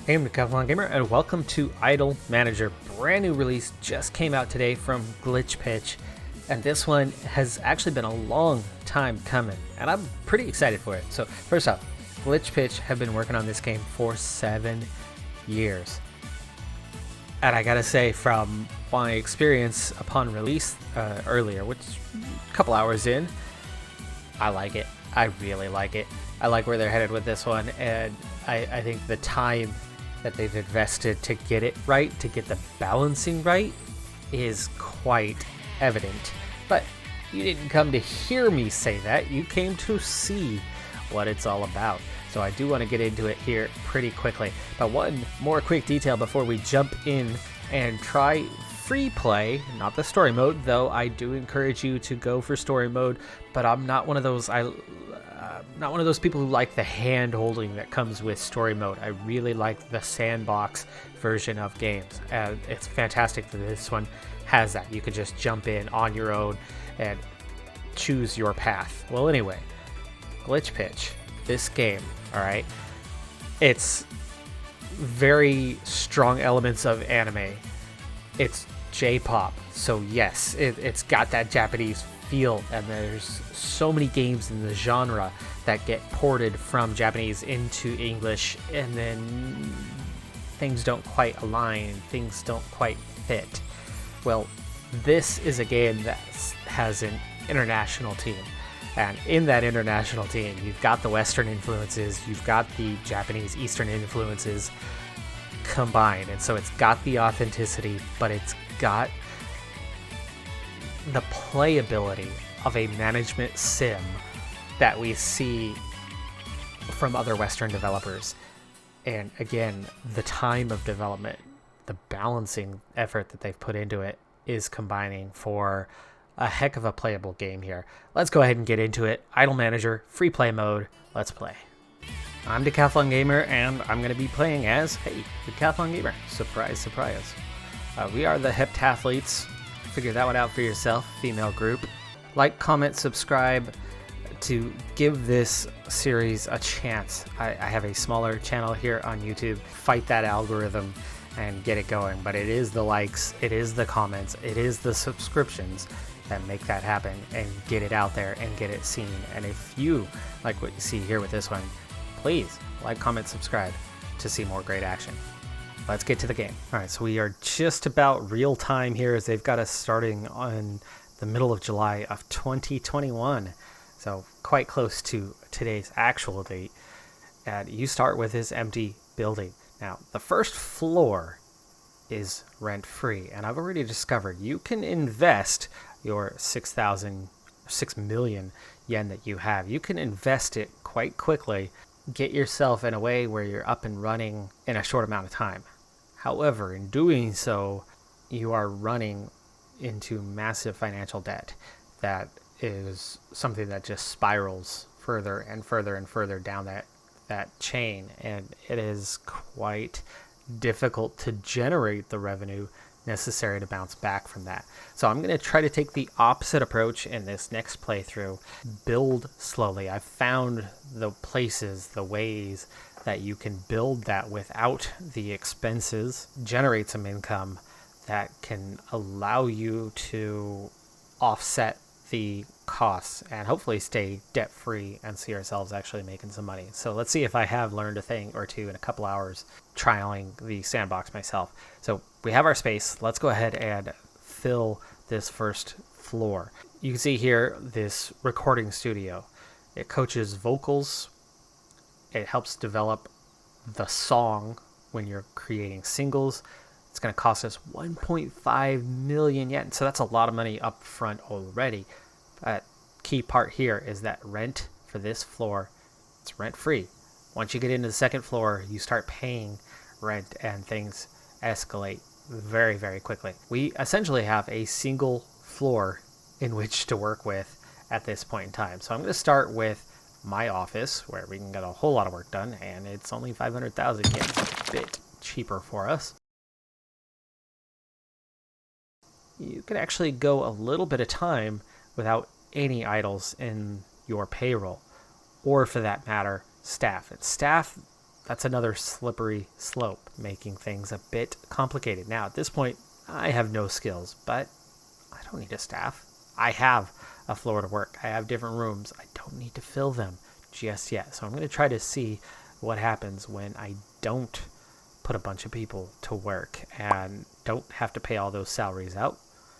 Hey, I'm Decathlon Gamer, and welcome to Idle Manager. Brand new release just came out today from Glitch Pitch, and this one has actually been a long time coming, and I'm pretty excited for it. So, first off, Glitch Pitch have been working on this game for 7 years. And I gotta say, from my experience upon release earlier, which a couple hours in, I like it. I really like it. I like where they're headed with this one, and I think the time that they've invested to get it right, to get the balancing right, is quite evident. But you didn't come to hear me say that, you came to see what it's all about. So I do want to get into it here pretty quickly. But one more quick detail before we jump in and try free play, not the story mode, though I do encourage you to go for story mode, but I'm not one of those not one of those people who like the hand holding that comes with story mode. I really like the sandbox version of games, and it's fantastic that this one has that. You can just jump in on your own and choose your path. Well, anyway, Glitch Pitch, this game, all right, it's very strong elements of anime. It's J-pop, so yes, it's got that Japanese feel, and there's so many games in the genre that get ported from Japanese into English, and then things don't quite align, things don't quite fit. Well, this is a game that has an international team, and in that international team, you've got the Western influences, you've got the Japanese Eastern influences combined, and so it's got the authenticity, but it's got the playability of a management sim that we see from other Western developers. And again, the time of development, the balancing effort that they've put into it is combining for a heck of a playable game here. Let's go ahead and get into it. Idle Manager, free play mode, let's play. I'm Decathlon Gamer, and I'm going to be playing as, hey, Decathlon Gamer. Surprise, surprise. We are the heptathletes. Figure that one out for yourself, female group. Like, comment, subscribe to give this series a chance. I have a smaller channel here on YouTube. Fight that algorithm and get it going. But it is the likes, it is the comments, it is the subscriptions that make that happen and get it out there and get it seen. And if you like what you see here with this one, please like, comment, subscribe to see more great action. Let's get to the game. All right, so we are just about real time here as they've got us starting on the middle of July of 2021. So quite close to today's actual date. And you start with this empty building. Now, the first floor is rent-free, and I've already discovered you can invest your 6 million yen that you have. You can invest it quite quickly, get yourself in a way where you're up and running in a short amount of time. However, in doing so, you are running into massive financial debt that is something that just spirals further and further and further down that chain, and it is quite difficult to generate the revenue necessary to bounce back from that. So I'm going to try to take the opposite approach in this next playthrough. Build slowly. I've found the places, the ways that you can build that without the expenses, generate some income that can allow you to offset the costs and hopefully stay debt-free and see ourselves actually making some money. So let's see if I have learned a thing or two in a couple hours trialing the sandbox myself. So we have our space. Let's go ahead and fill this first floor. You can see here this recording studio. It coaches vocals. It helps develop the song when you're creating singles. It's going to cost us 1.5 million yen. So that's a lot of money up front already. Key part here is that rent for this floor, it's rent free. Once you get into the second floor, you start paying rent and things escalate very, very quickly. We essentially have a single floor in which to work with at this point in time. So I'm going to start with my office where we can get a whole lot of work done, and it's only 500,000 yen. It's a bit cheaper for us. You can actually go a little bit of time without any idols in your payroll, or for that matter, staff. And staff that's another slippery slope, making things a bit complicated. Now, at this point, I have no skills, but I don't need a staff. I have a floor to work. I have different rooms. I don't need to fill them just yet. So I'm going to try to see what happens when I don't put a bunch of people to work and don't have to pay all those salaries out.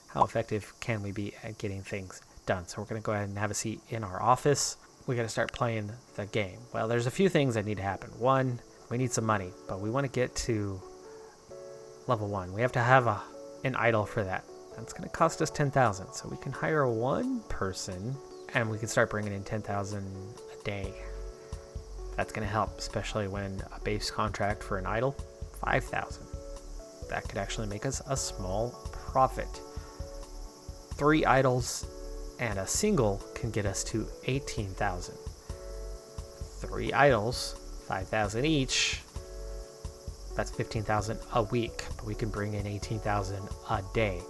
How effective can we be at getting things done? So we're going to go ahead and have a seat in our office. We got to start playing the game. Well, there's a few things that need to happen. One, we need some money, but we want to get to level 1. We have to have an idol for that. That's going to cost us 10,000. So we can hire one person and we can start bringing in 10,000 a day. That's going to help, especially when a base contract for an idol, 5,000. That could actually make us a small profit. 3 idols and a single can get us to 18,000. 3 idols, 5,000 each. That's 15,000 a week, but we can bring in 18,000 a day,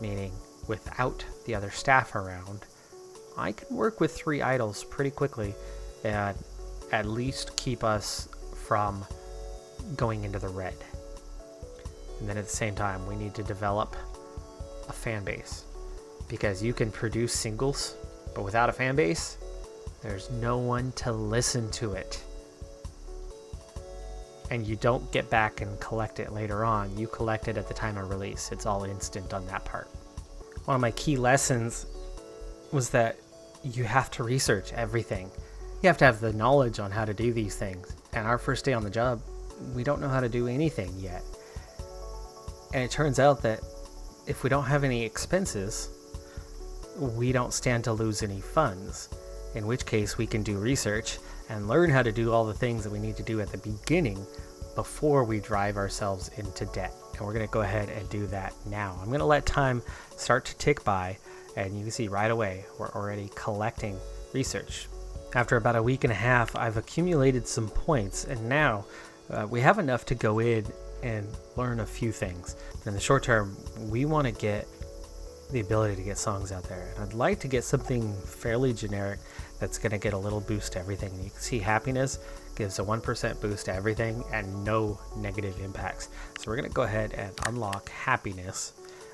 meaning without the other staff around, I can work with 3 idols pretty quickly and at least keep us from going into the red. And then at the same time, we need to develop a fan base, because you can produce singles, but without a fan base, there's no one to listen to it. And you don't get back and collect it later on. You collect it at the time of release. It's all instant on that part. One of my key lessons was that you have to research everything. You have to have the knowledge on how to do these things. And our first day on the job, we don't know how to do anything yet. And it turns out that if we don't have any expenses, we don't stand to lose any funds, in which case we can do research and learn how to do all the things that we need to do at the beginning before we drive ourselves into debt. And we're going to go ahead and do that now. I'm going to let time start to tick by, and you can see right away we're already collecting research. After about a week and a half, I've accumulated some points, and now we have enough to go in and learn a few things. In the short term, we want to get the ability to get songs out there, and I'd like to get something fairly generic that's going to get a little boost to everything. And you can see happiness gives a 1% boost to everything and no negative impacts. So we're going to go ahead and unlock happiness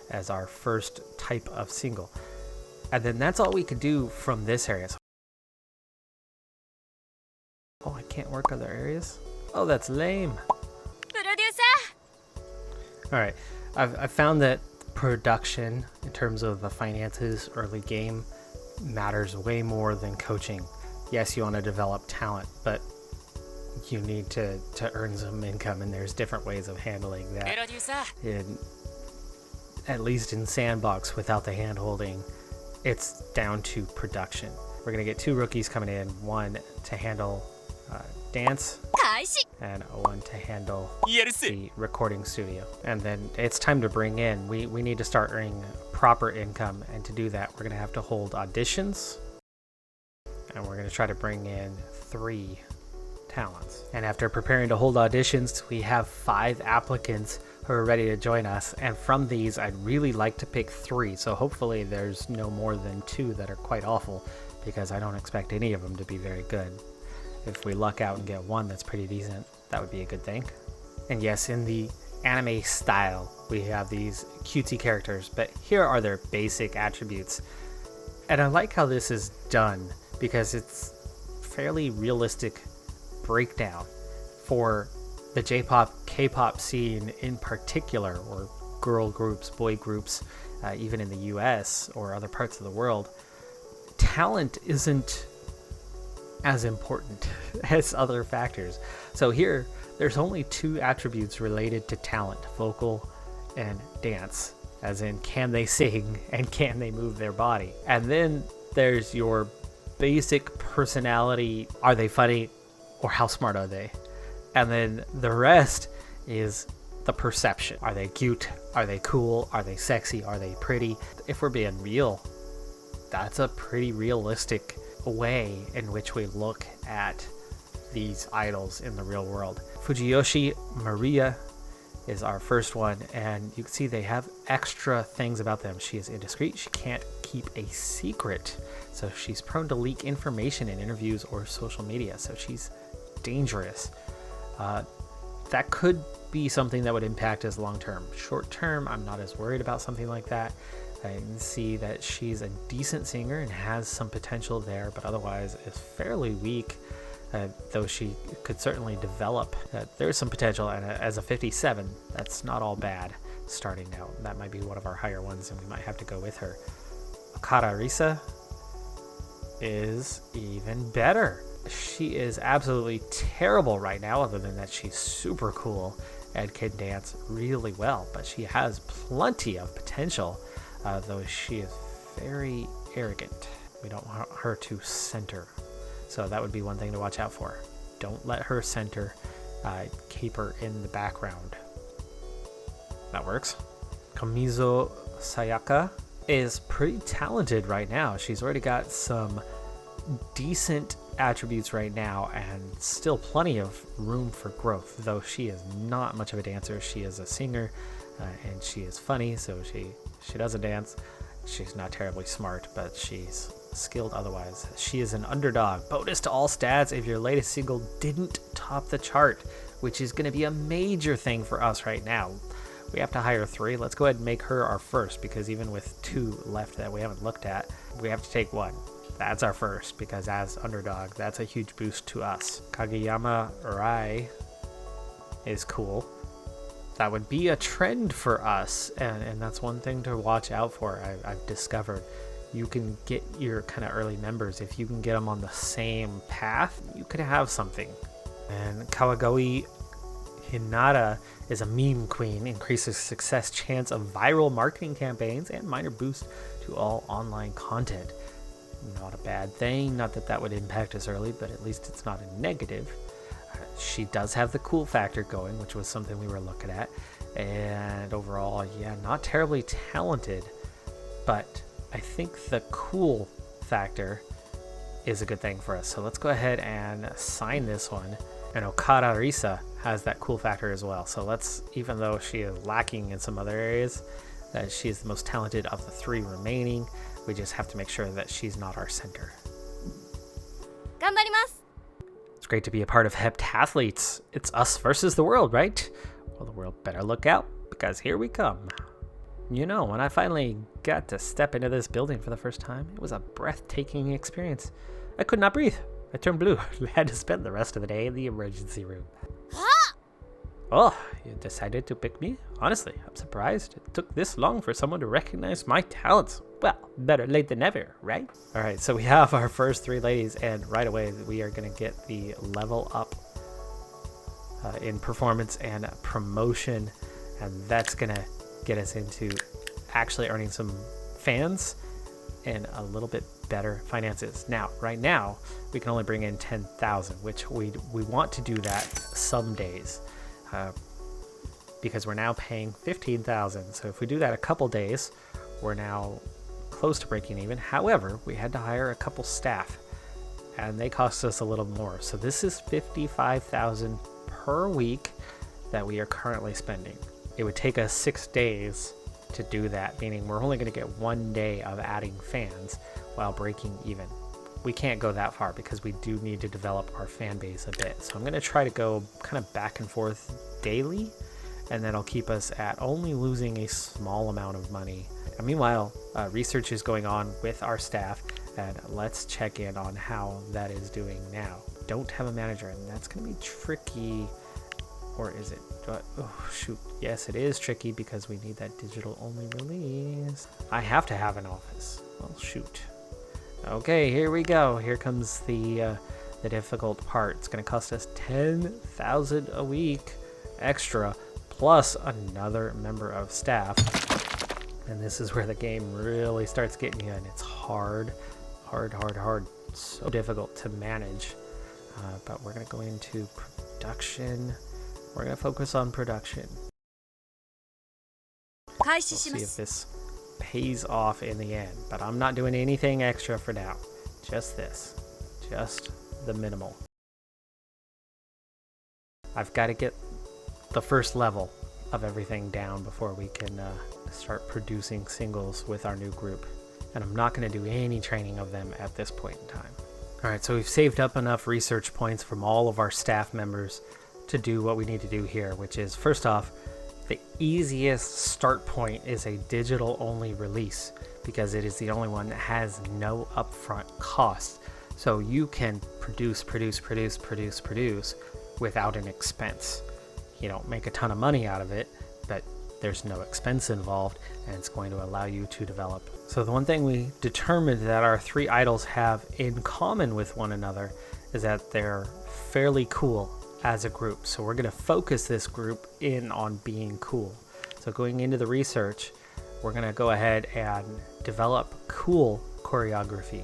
as our first type of single, and then that's all we could do from this area. So, oh, I can't work other areas? Oh, that's lame. Alright, I've found that production, in terms of the finances early game, matters way more than coaching. Yes, you want to develop talent, but you need to earn some income, and there's different ways of handling that. At least in Sandbox, without the hand-holding, it's down to production. We're going to get 2 rookies coming in, one to handle dance, and one to handle the recording studio. And then it's time to bring in, we need to start earning proper income, and to do that we're going to have to hold auditions, and we're going to try to bring in 3 talents. And after preparing to hold auditions, we have 5 applicants who are ready to join us, and from these I'd really like to pick 3, so hopefully there's no more than 2 that are quite awful, because I don't expect any of them to be very good. If we luck out and get 1 that's pretty decent, that would be a good thing. And yes, in the anime style, we have these cutesy characters, but here are their basic attributes. And I like how this is done, because it's fairly realistic breakdown for the J-pop, K-pop scene in particular, or girl groups, boy groups, even in the US or other parts of the world. Talent isn't as important as other factors. So here, there's only 2 attributes related to talent: vocal and dance, as in can they sing and can they move their body. And then there's your basic personality: are they funny or how smart are they? And then the rest is the perception: are they cute, are they cool, are they sexy, are they pretty? If we're being real, that's a pretty realistic way in which we look at these idols in the real world. Fujiyoshi Maria is our first one, and you can see they have extra things about them. She is indiscreet, she can't keep a secret, so she's prone to leak information in interviews or social media, so she's dangerous. That could be something that would impact us long term. Short term, I'm not as worried about something like that. I can see that she's a decent singer and has some potential there, but otherwise is fairly weak, though she could certainly develop. There's some potential, and as a 57, that's not all bad starting out. That might be one of our higher ones, and we might have to go with her. Okada Risa is even better. She is absolutely terrible right now, other than that she's super cool and can dance really well, but she has plenty of potential, though she is very arrogant. We don't want her to center, so that would be one thing to watch out for. Don't let her center. Keep her in the background. That works. Kamizo Sayaka is pretty talented right now. She's already got some decent attributes right now and still plenty of room for growth, though she is not much of a dancer. She is a singer, and she is funny, so she doesn't dance. She's not terribly smart, but she's skilled otherwise. She is an underdog. Bonus to all stats if your latest single didn't top the chart, which is going to be a major thing for us right now. We have to hire 3. Let's go ahead and make her our first, because even with 2 left that we haven't looked at, we have to take 1. That's our first, because as underdog, that's a huge boost to us. Kageyama Rie is cool. That would be a trend for us, and that's one thing to watch out for. I've discovered you can get your kind of early members, if you can get them on the same path, you could have something. And Kawagoe Hinata is a meme queen, increases success chance of viral marketing campaigns, and minor boost to all online content. Not a bad thing, not that that would impact us early, but at least it's not a negative. She does have the cool factor going, which was something we were looking at, and overall, yeah, not terribly talented, but I think the cool factor is a good thing for us. So let's go ahead and sign this one. And Okada Risa has that cool factor as well. So let's, even though she is lacking in some other areas, that she is the most talented of the 3 remaining. We just have to make sure that she's not our center. It's great to be a part of heptathletes. It's us versus the world, right? Well, the world better look out, because here we come. You know, when I finally got to step into this building for the first time, it was a breathtaking experience. I could not breathe. I turned blue. I had to spend the rest of the day in the emergency room. Oh, you decided to pick me? Honestly, I'm surprised it took this long for someone to recognize my talents. Well, better late than never, right? All right, so we have our first 3 ladies, and right away we are going to get the level up in performance and promotion, and that's going to get us into actually earning some fans and a little bit better finances. Now, right now, we can only bring in 10,000, which we want to do that some days. Because we're now paying 15,000. So if we do that a couple days, we're now close to breaking even. However, we had to hire a couple staff, and they cost us a little more. So this is 55,000 per week that we are currently spending. It would take us 6 days to do that, meaning we're only going to get 1 day of adding fans while breaking even. We can't go that far because we do need to develop our fan base a bit. So I'm going to try to go kind of back and forth daily, and that'll keep us at only losing a small amount of money. And meanwhile, research is going on with our staff, and let's check in on how that is doing now. Don't have a manager, and that's going to be tricky. Or is it? Oh, shoot. Yes, it is tricky because we need that digital-only release. I have to have an office. Well, shoot. Okay, here we go. Here comes the difficult part. It's going to cost us 10,000 a week extra, plus another member of staff. And this is where the game really starts getting you, and it's hard. So difficult to manage. But we're going to go into production. We're going to focus on production. We'll see if this pays off in the end, but I'm not doing anything extra for now. Just this. Just the minimal. I've got to get the first level of everything down before we can start producing singles with our new group. And I'm not going to do any training of them at this point in time. Alright, so we've saved up enough research points from all of our staff members to do what we need to do here, which is, first off, the easiest start point is a digital only release because it is the only one that has no upfront cost. So you can produce without an expense. You don't make a ton of money out of it, but there's no expense involved, and it's going to allow you to develop. So the one thing we determined that our 3 idols have in common with one another is that they're fairly cool as a group. So we're going to focus this group in on being cool. So going into the research, we're going to go ahead and develop cool choreography.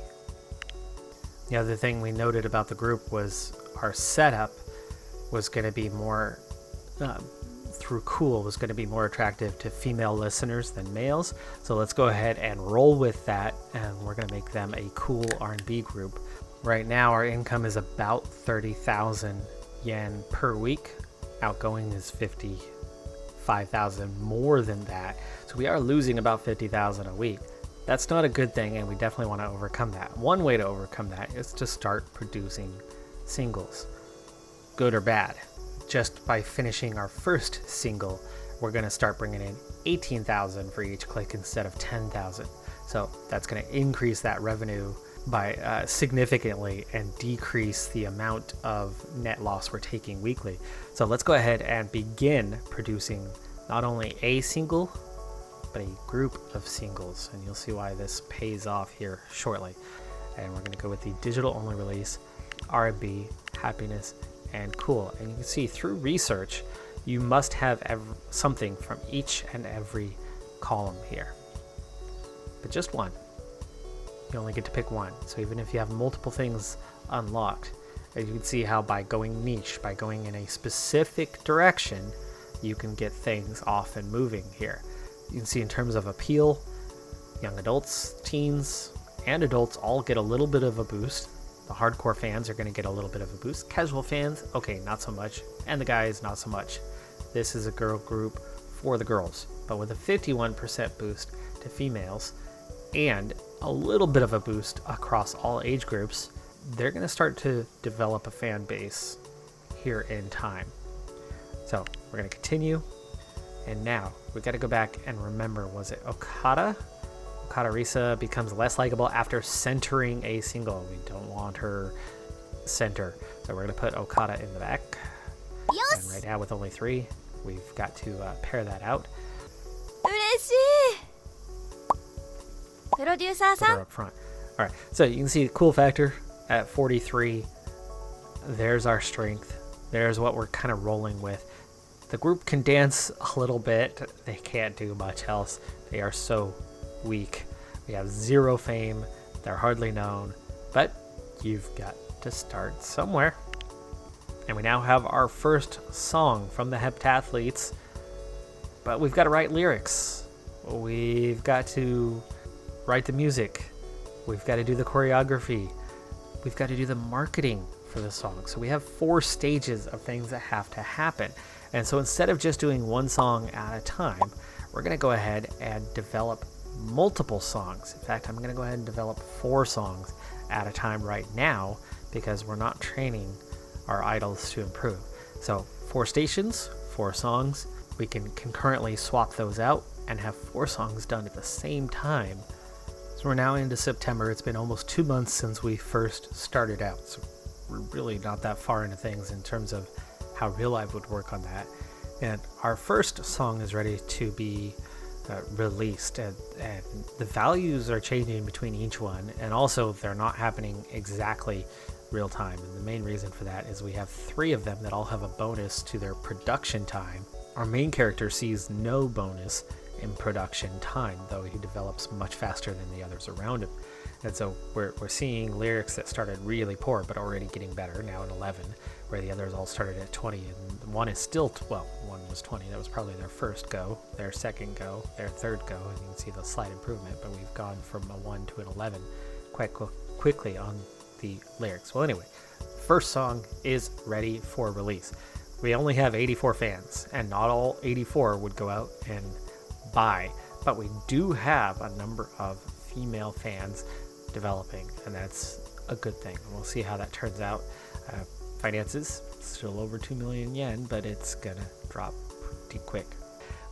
The other thing we noted about the group was our setup was going to be more through cool was going to be more attractive to female listeners than males. So let's go ahead and roll with that, and we're going to make them a cool R&B group. Right now our income is about 30,000 yen per week. Outgoing is 55,000 more than that. So we are losing about 50,000 a week. That's not a good thing, and we definitely want to overcome that. One way to overcome that is to start producing singles, good or bad. Just by finishing our first single, we're going to start bringing in 18,000 for each click instead of 10,000. So that's going to increase that revenue by significantly and decrease the amount of net loss we're taking weekly. So let's go ahead and begin producing not only a single, but a group of singles, and you'll see why this pays off here shortly. And we're going to go with the digital only release, R&B, happiness, and cool. And you can see through research, you must have something from each and every column here, but just one. You only get to pick one. So even if you have multiple things unlocked, you can see how by going niche, by going in a specific direction, you can get things off and moving here. You can see in terms of appeal, young adults, teens, and adults all get a little bit of a boost. The hardcore fans are going to get a little bit of a boost. Casual fans, okay, not so much. And the guys, not so much. This is a girl group for the girls, but with a 51% boost to females and a little bit of a boost across all age groups, they're going to start to develop a fan base here in time. So we're going to continue. And now we got to go back and remember, was it Okada? Okada Risa becomes less likable after centering a single. We don't want her center. So we're going to put Okada in the back. Yes! And right now with only 3, we've got to pair that out. 嬉しい。プロデューサー Put さ her ん up front. All right, so you can see the cool factor at 43. There's our strength. There's what we're kind of rolling with. The group can dance a little bit. They can't do much else. They are so weak. We have 0 fame. They're hardly known. But you've got to start somewhere. And we now have our first song from the heptathletes. But we've got to write lyrics. We've got to write the music. We've got to do the choreography. We've got to do the marketing for the song. So we have 4 stages of things that have to happen. And so instead of just doing one song at a time, we're going to go ahead and develop multiple songs. In fact, I'm going to go ahead and develop 4 songs at a time right now because we're not training our idols to improve. So 4 stations, 4 songs. We can concurrently swap those out and have 4 songs done at the same time. So we're now into September. It's been almost 2 months since we first started out. So we're really not that far into things in terms of how real life would work on that. And our first song is ready to be released, and the values are changing between each one, and also they're not happening exactly real time. And the main reason for that is we have 3 of them that all have a bonus to their production time. Our main character sees no bonus in production time, though he develops much faster than the others around him. And so we're seeing lyrics that started really poor but already getting better, now at 11, where the others all started at 20, and one is still, one was 20, that was probably their first go, their second go, their third go, and you can see the slight improvement, but we've gone from a 1 to an 11 quite quickly on the lyrics. Well, anyway, first song is ready for release. We only have 84 fans, and not all 84 would go out and buy, but we do have a number of female fans developing, and that's a good thing. We'll see how that turns out. Finances, Still over 2 million yen, but it's gonna drop pretty quick.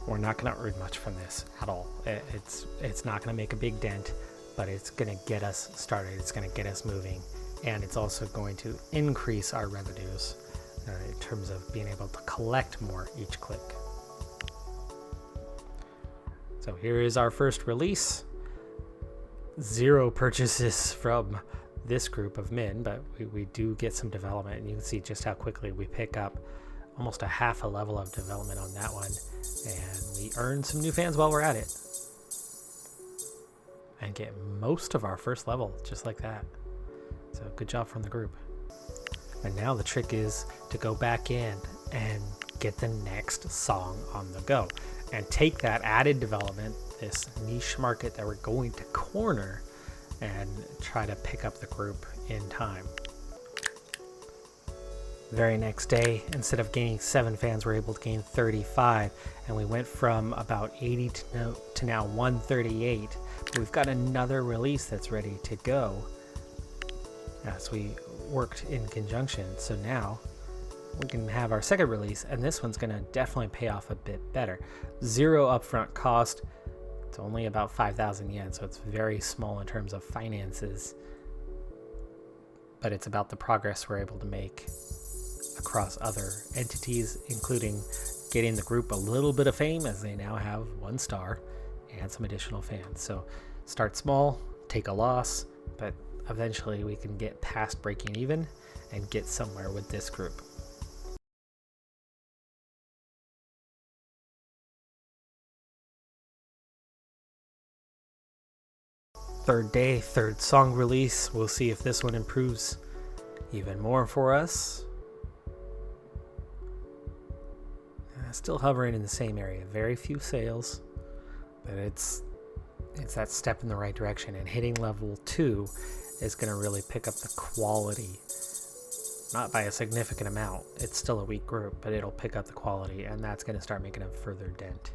We're not gonna earn much from this at all. It's not gonna make a big dent, but it's gonna get us started. It's gonna get us moving, and it's also going to increase our revenues in terms of being able to collect more each click. So here is our first release. 0 purchases from this group of men, but we do get some development, and you can see just how quickly we pick up almost a half a level of development on that one, and we earn some new fans while we're at it and get most of our first level just like that. So good job from the group. And now the trick is to go back in and get the next song on the go and take that added development, this niche market that we're going to corner, and try to pick up the group in time. Very next day, instead of gaining 7 fans, we're able to gain 35, and we went from about 80 to now 138. But we've got another release that's ready to go as we worked in conjunction. So now we can have our second release, and this one's going to definitely pay off a bit better. 0 upfront cost. It's only about 5,000 yen, so it's very small in terms of finances, but it's about the progress we're able to make across other entities, including getting the group a little bit of fame, as they now have 1 star and some additional fans. So start small, take a loss, but eventually we can get past breaking even and get somewhere with this group. Third day, third song release. We'll see if this one improves even more for us. Still hovering in the same area. Very few sales, but it's that step in the right direction. And hitting level 2 is going to really pick up the quality. Not by a significant amount. It's still a weak group, but it'll pick up the quality, and that's going to start making a further dent.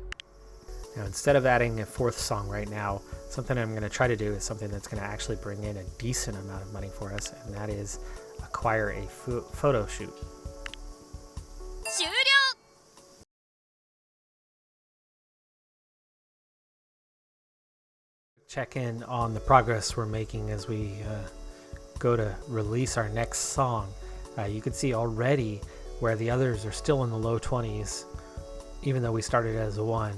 Now, instead of adding a 4th song right now, something I'm going to try to do is something that's going to actually bring in a decent amount of money for us, and that is acquire a photo shoot. Check in on the progress we're making as we go to release our next song. You can see already where the others are still in the low 20s, even though we started as 1.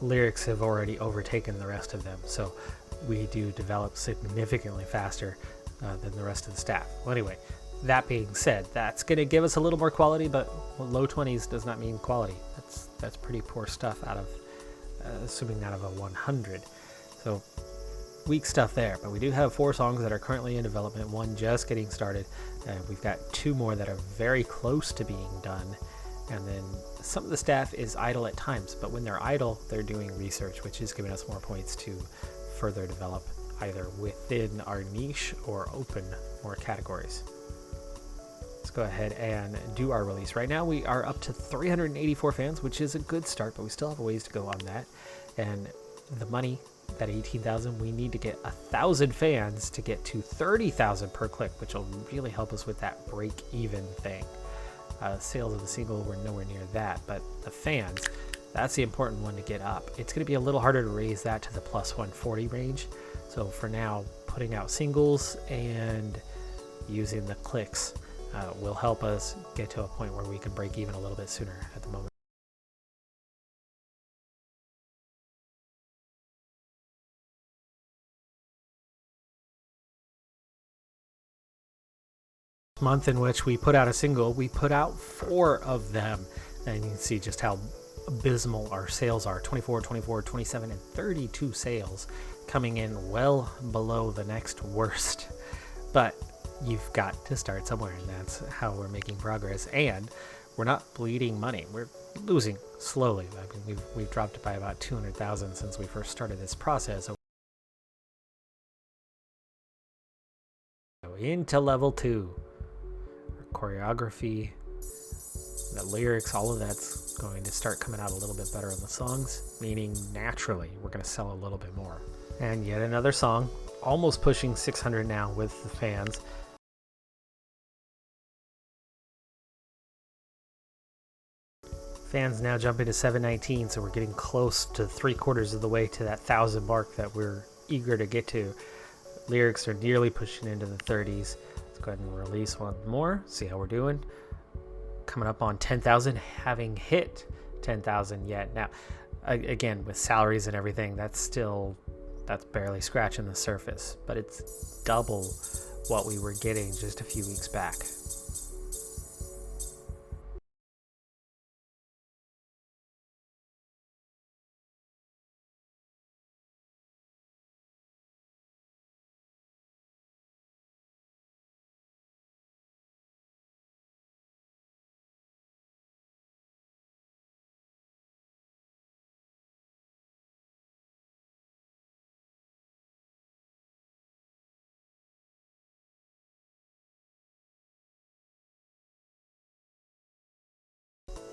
Lyrics have already overtaken the rest of them, so we do develop significantly faster than the rest of the staff. Well, anyway, that being said, that's going to give us a little more quality, but low 20s does not mean quality. That's pretty poor stuff out of assuming out of a 100. So weak stuff there, but we do have 4 songs that are currently in development, 1 just getting started. We've got 2 more that are very close to being done, and then some of the staff is idle at times, but when they're idle, they're doing research, which is giving us more points to further develop either within our niche or open more categories. Let's go ahead and do our release. Right now we are up to 384 fans, which is a good start, but we still have a ways to go on that. And the money, that 18,000, we need to get 1,000 fans to get to 30,000 per click, which will really help us with that break-even thing. Sales of the single were nowhere near that, but the fans, that's the important one to get up. It's going to be a little harder to raise that to the plus 140 range. So for now, putting out singles and using the clicks will help us get to a point where we can break even a little bit sooner at the moment. Month in which we put out a single, we put out 4 of them, and you can see just how abysmal our sales are. 24, 24, 27, and 32 sales, coming in well below the next worst. But you've got to start somewhere, and that's how we're making progress. And we're not bleeding money. We're losing slowly. I mean, we've dropped it by about 200,000 since we first started this process. So into level 2. Choreography, the lyrics, all of that's going to start coming out a little bit better in the songs, meaning naturally we're going to sell a little bit more. And yet another song, almost pushing 600 now with the fans. Fans now jumping to 719, so we're getting close to 3/4 of the way to that 1,000 mark that we're eager to get to. Lyrics are nearly pushing into the 30s. Let's go ahead and release one more, see how we're doing. Coming up on 10,000, having hit 10,000 yet. Now, again, with salaries and everything, that's barely scratching the surface, but it's double what we were getting just a few weeks back.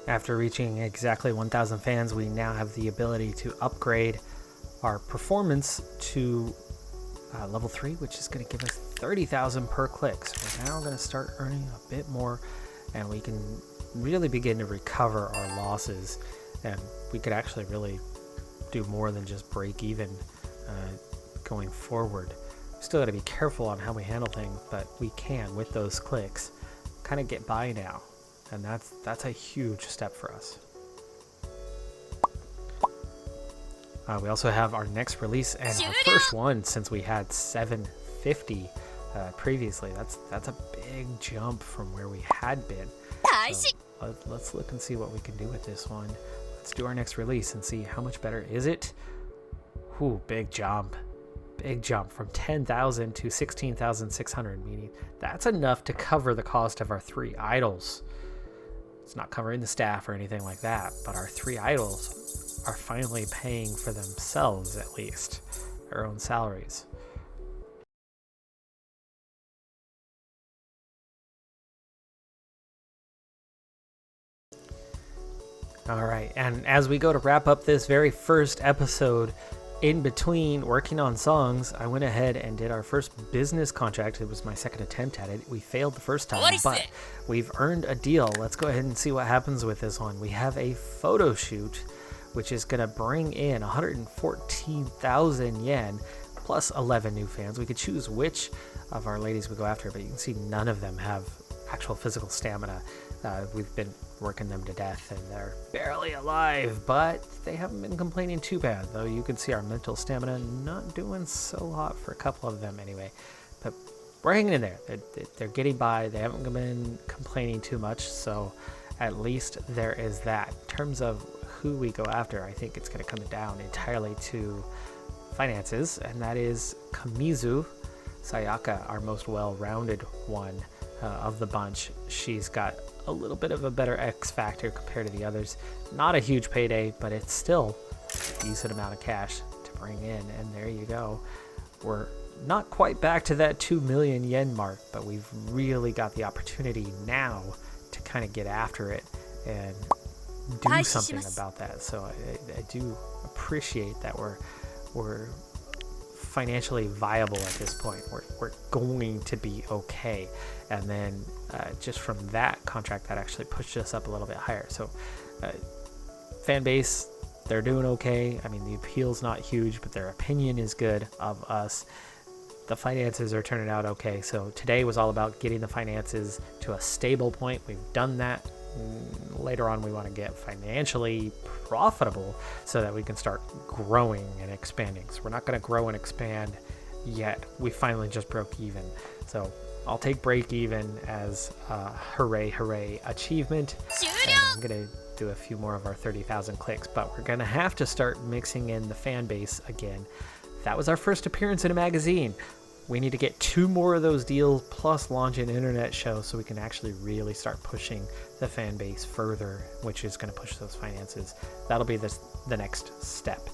After reaching exactly 1,000 fans, we now have the ability to upgrade our performance to level 3, which is going to give us 30,000 per click. So we're now going to start earning a bit more, and we can really begin to recover our losses, and we could actually really do more than just break even going forward. Still got to be careful on how we handle things, but we can, with those clicks, kind of get by now. And that's a huge step for us. We also have our next release and our first one since we had 750 previously. That's a big jump from where we had been. So let's look and see what we can do with this one. Let's do our next release and see how much better is it. Ooh, big jump. Big jump from 10,000 to 16,600, meaning that's enough to cover the cost of our 3 idols. It's not covering the staff or anything like that, but our 3 idols are finally paying for themselves, at least, their own salaries. All right, and as we go to wrap up this very first episode, in between working on songs, I went ahead and did our first business contract. It was my second attempt at it. We failed the first time, but we've earned a deal. Let's go ahead and see what happens with this one. We have a photo shoot, which is going to bring in 114,000 yen plus 11 new fans. We could choose which of our ladies we go after, but you can see none of them have actual physical stamina. We've been working them to death, and they're barely alive, but they haven't been complaining too bad, though you can see our mental stamina not doing so hot for a couple of them anyway. But we're hanging in there. They're getting by. They haven't been complaining too much, so at least there is that. In terms of who we go after, I think it's going to come down entirely to finances, and that is Kamizu Sayaka, our most well-rounded one of the bunch. She's got a little bit of a better X factor compared to the others. Not a huge payday, but it's still a decent amount of cash to bring in, and there you go. We're not quite back to that 2 million yen mark, but we've really got the opportunity now to kind of get after it and do something about that. So I do appreciate that we're financially viable at this point. We're going to be okay, and then just from that contract, that actually pushed us up a little bit higher. So fan base, they're doing okay. I mean, the appeal's not huge, but their opinion is good of us. The finances are turning out okay. So today was all about getting the finances to a stable point. We've done that. Later on, we want to get financially profitable so that we can start growing and expanding. So we're not going to grow and expand yet. We finally just broke even. So I'll take break even as a hooray achievement. And I'm going to do a few more of our 30,000 clicks, but we're going to have to start mixing in the fan base again. That was our first appearance in a magazine. We need to get 2 more of those deals plus launch an internet show so we can actually really start pushing the fan base further, which is going to push those finances. That'll be the next step.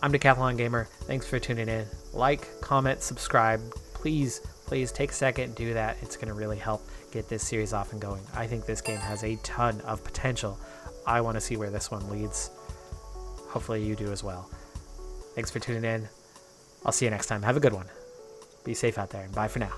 I'm Decathlon Gamer. Thanks for tuning in. Like, comment, subscribe. Please take a second and do that. It's going to really help get this series off and going. I think this game has a ton of potential. I want to see where this one leads. Hopefully you do as well. Thanks for tuning in. I'll see you next time. Have a good one. Be safe out there, and bye for now.